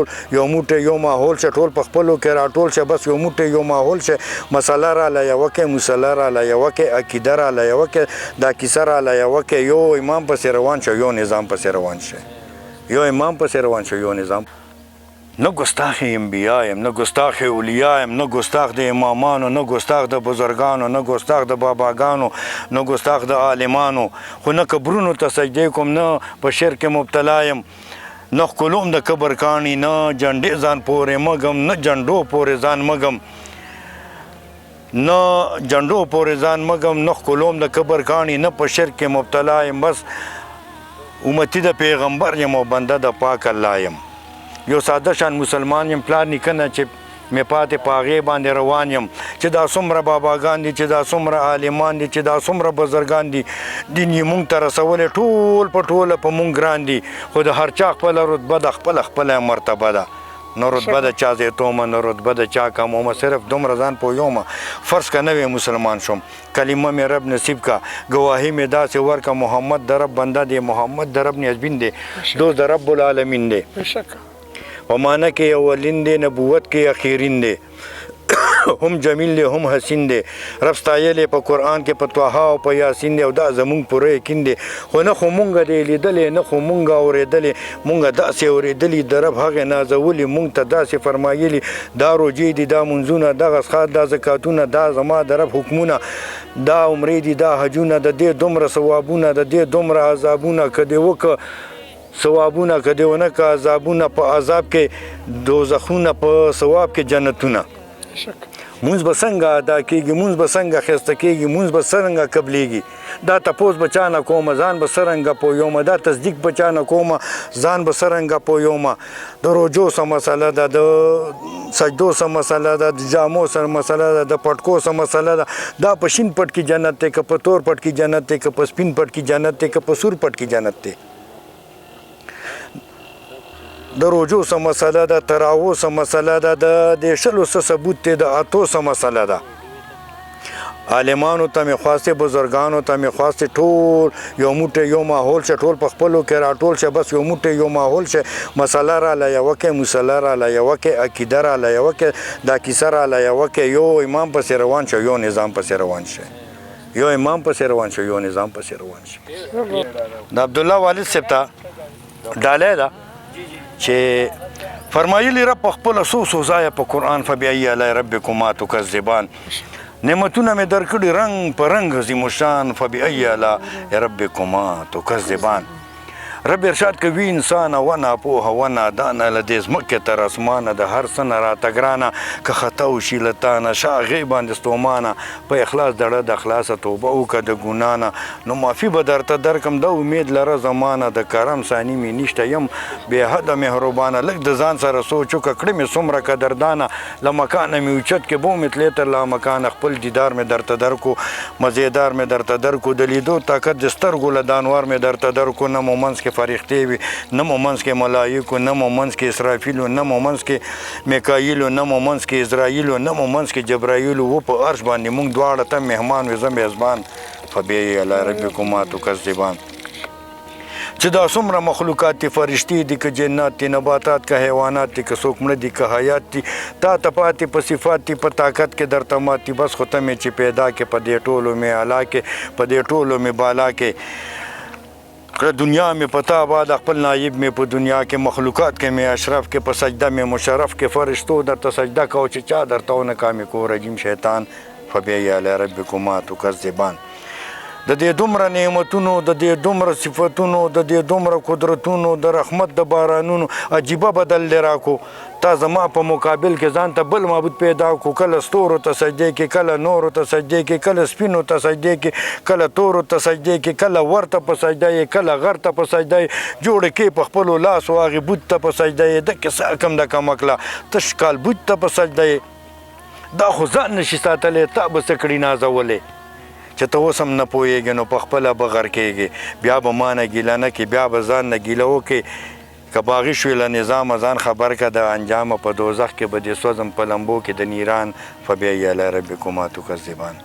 ټول یو موټی یو ماحول شه ټول په خپلو کې راټول شه بس یو موټی یو ماحول شه مسله راله یوه کې مسله راله یوه کې عقیده راله یوه کې دا کیسه راله یوه کې یو امام پسې روان شه یو نظام پسې روان شه یو امام پسې روان شه یو نظام نه ګستاخ انبیا یم نه ګستاخ اولیا یم نه ګستاخ د امامانو نه ګستاخ د بزرګانو نه ګستاخ د باباګانو نه ګستاخ د عالمانو خو نه قبرونو ته سجدې کوم نه په شرک مبتلا یم نه ښکلوم د قبر کاڼي نه جنډې ځان پورې مږم نه جنډو پورې ځان مږم نه جنډو پورې ځان مږم نه ښکلوم د قبر کاڼي نه په شرک مبتلا یم بس امتي د پیغمبر یم او بنده د پاک الله یم یو ساده شان مسلمان یم پلار نیکه نه چې مې پاتې په هغې باندې روان یم چې دا څومره باباګان دي چې دا څومره عالمان دي چې دا څومره بزرګان دي دین یې مونږ ته رسولی ټول په ټوله په مونږ ګران دي خو د هر چا خپله رتبه ده خپله مرتبه ده نه رتبه د چا زیتومه نه رتبه د چا کمومه صرف دومره ځان پوهیومه فرض که نوی مسلمان شوم کلمه مې رب نصیب کا گواهی مې داسې ورکه محمد د رب بنده دی محمد د رب نیازبین دی دوست د رب العالمین دی په معنی کې اولین دی نبوت کې اخیرین دی هم جمیل دی هم حسین دی رب ستایلی په قرآن کې په طه او په یاسین دی او دا زمونږ پوره یقین دی خو نه خو مونږ دی لیدلی نه خو مونږ اورېدلی مونږ داسې اورېدلي د رب هغې نازولي مونږ ته داسې فرمایلي دا روجې دي دا منځونه دغه څښاک دا زکاتونه دا زما د رب حکمونه دا عمرې دي دا حجونه د دې دومره ثوابونه د دې دومره عذابونه که دې وکړه ثوابونه که دې ونه که عذابونه په عذاب کې دوزخونه په ثواب کې جنتونه مونځ به څنګه ادا کېږي مونځ به څنګه اخیسته کېږي مونځ به څرنګه قبلېږي دا تپوس به چا نه کومه ځان به څرنګه پوهیومه دا تصدیق به چا نه کومه ځان به څرنګه پوهیومه د روجو څه مسله ده د سجدو څه مسله ده د جامو څه مسله ده د پټکو څه مسله ده دا په شین پټ کې جنت دی که په تور پټ کې جنت دی که په سپین پټ کې جنت دی که په سور پټ کې جنت دی د روجو څه مسله ده تراوو څه مسله ده د شلو څه ثبوت دی د اتو څه مسله ده عالمانو ته مې خواستې بزرګانو ته مې خواستې ټول یو موټی یو ماحول شه ټول په خپلو کې راټول شه بس یو موټی یو ماحول شه مسله راله یوه کې مسله راله یوه کې عقیده راله یوه کې دا کیسه راله یوه کې یو امام پسې روان شه یو نظام پسې روان شه یو امام پسې روان شه یو نظام پسې روان شه د عبدالله والد صاحب ته ډالۍ ده چې فرمایلی رب په خپله څو ځایه په قرآن فبأي آلاء ربکما تکذبان نعمتونه مې درکړي رنګ په رنګ عظیم الشان فبأي آلاء ربکما تکذبان رب ارشاد کوي انسانه و ناپوهه و نادانه له دې ځمکې تر اسمانه د هر څه نه راته ګرانه که خطا وشي له تانه شه هغې باندې ستومانه په اخلاص دړه د خلاصه توبه وکړه د ګناه نه نو معافي به درته درکم د امید لره زمانه د کرم ثاني مې نشته یم بېحده مهربانه لږ د ځان سره سوچ وکړه کړه مې څومره قدردانه له مکانه مې اوچت کې بو مې تلې تر لامکانه خپل دیدار مې درته درکو مزېدار مې درته درکو د لیدو طاقت د سترګو له دانوار مې درته درکو نه مو منځ کې فرښتې وي نه مو منځ کې ملایکو نه مو منځ کې اسرافیلو نه مو منځ کې میکایلو نه مو منځ کې اسراییلو نه مو منځ کې جبراییلو و په عرش باندې مونږ دواړه ته مهمان وي زه میزبان فبأي آلاء ربکما تکذبان چې دا څومره مخلوقات دي فرشتې دي که جنات دي نباتات که حیوانات دي که څوک مړه دي که حیات دي تا ته پاتې په صفات دي په طاقت کې درته مات دي بس خو ته مې چې پیدا کې په دې ټولو مې اعلی کې په دې ټولو مې بالا کې دنیا میں پتا آباد خپل نائب میں په دنیا کې مخلوقات کې میں اشرف کې په سجده میں مشرف کې فرشتو درته سجده کو چې چا درته ونکامې کو رجیم شیطان فبأي آلاء ربکما تکذبان د دې دومره نعمتونو د دې دومره صفتونو د دې دومره قدرتونو د رحمت د بارانونو عجیبه بدل دی راکو تا زما په مقابل کې ځان ته بل معبود پیدا کړو کله ستورو ته سجدې کې کله نورو ته سجدې کې کله سپینو ته سجدې کې کله تورو ته سجدې کې کله ور ته په سجده یې کله غر ته په سجده یې جوړې کې په خپلو لاسو هغې بوت ته په سجده یې دکې څه کم د کمکله تش کال بوت ته په سجده یې دا خو ځان نشي ساتلی تا به څه کړي نازولی چې ته اوس هم نه پوهېږې نو په خپله به غر کېږې بیا به ما نه ګیله نه کړې بیا به ځان نه ګیله وکړې که باغي شوې له نظامه ځان خبر که د انجامه په دوزخ کې به دې سوځم په لمبو کې د نیران فبأي آلاء ربکما تکذبان